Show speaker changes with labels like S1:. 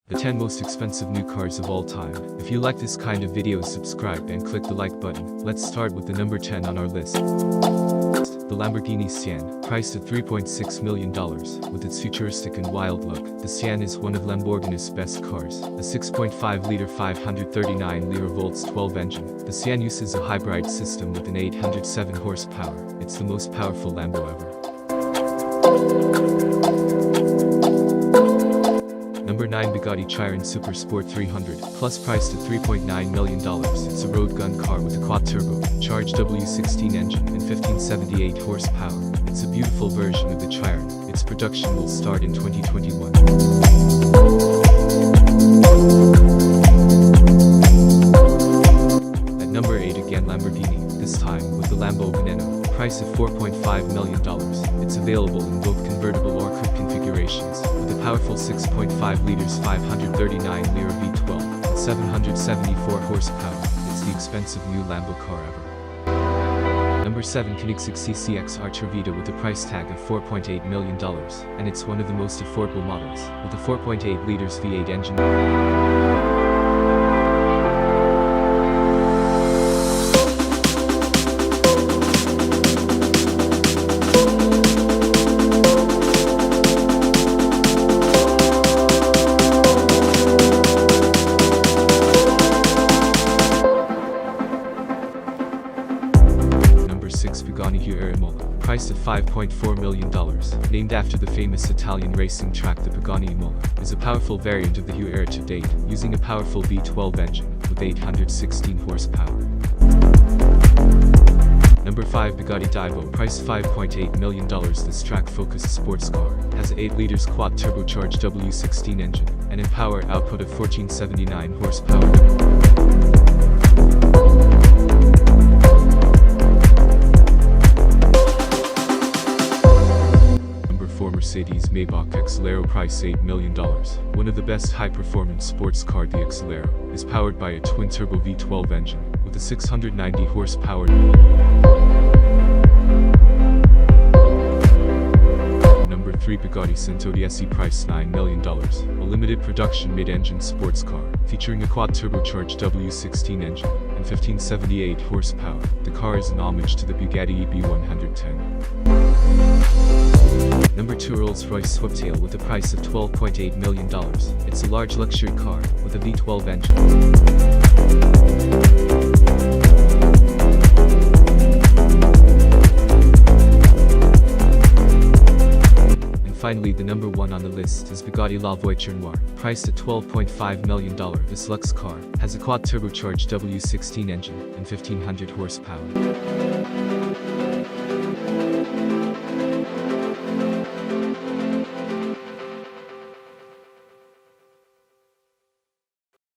S1: The 10 most expensive new cars of all time. If you like this kind of videos, subscribe and click the like button. Let's start with the number 10 on our list. The Lamborghini Sian, priced at $3.6 million. With its futuristic and wild look, the Sian is one of Lamborghini's best cars. A 6.5-liter 539 volts 12 engine, the Sian uses a hybrid system with an 807 horsepower. It's the most powerful Lambo ever. Number 9 Bugatti Chiron Super Sport 300, plus priced at $3.9 million. It's a road gun car with a quad-turbo, charged W16 engine and 1578 horsepower. It's a beautiful version of the Chiron. Its production will start in 2021. At number 8 again Lamborghini, this time with the Lambo Veneno, price of $4.5 million. It's available in both convertible or coupe configurations, with a powerful 6.5 liters 539 V12, and 774 horsepower. It's the expensive new Lambo car ever. Number 7 Koenigsegg CCXR Trevita with a price tag of $4.8 million, and it's one of the most affordable models, with a 4.8 liters V8 engine. Pagani Huayra Imola, priced at $5.4 million, named after the famous Italian racing track. The Pagani Imola is a powerful variant of the Huayra to date, using a powerful V12 engine with 816 horsepower. Number 5 Bugatti Divo, priced $5.8 million. This track-focused sports car has an 8 liters quad turbocharged W16 engine and a power output of 1479 horsepower. Mercedes-Maybach Exelero, price $8 million. One of the best high-performance sports car. The Exelero is powered by a twin-turbo V12 engine with a 690 horsepower. Number 3 Bugatti Centodieci, price $9 million. A limited production mid-engine sports car featuring a quad-turbocharged W16 engine and 1578 horsepower. The car is an homage to the Bugatti EB110. Number 2 Rolls-Royce Sweptail with a price of $12.8 million. It's a large luxury car with a V12 engine. And finally, the number 1 on the list is Bugatti Voiture Noire, priced at $12.5 million. This luxe car has a quad turbocharged W16 engine and 1500 horsepower.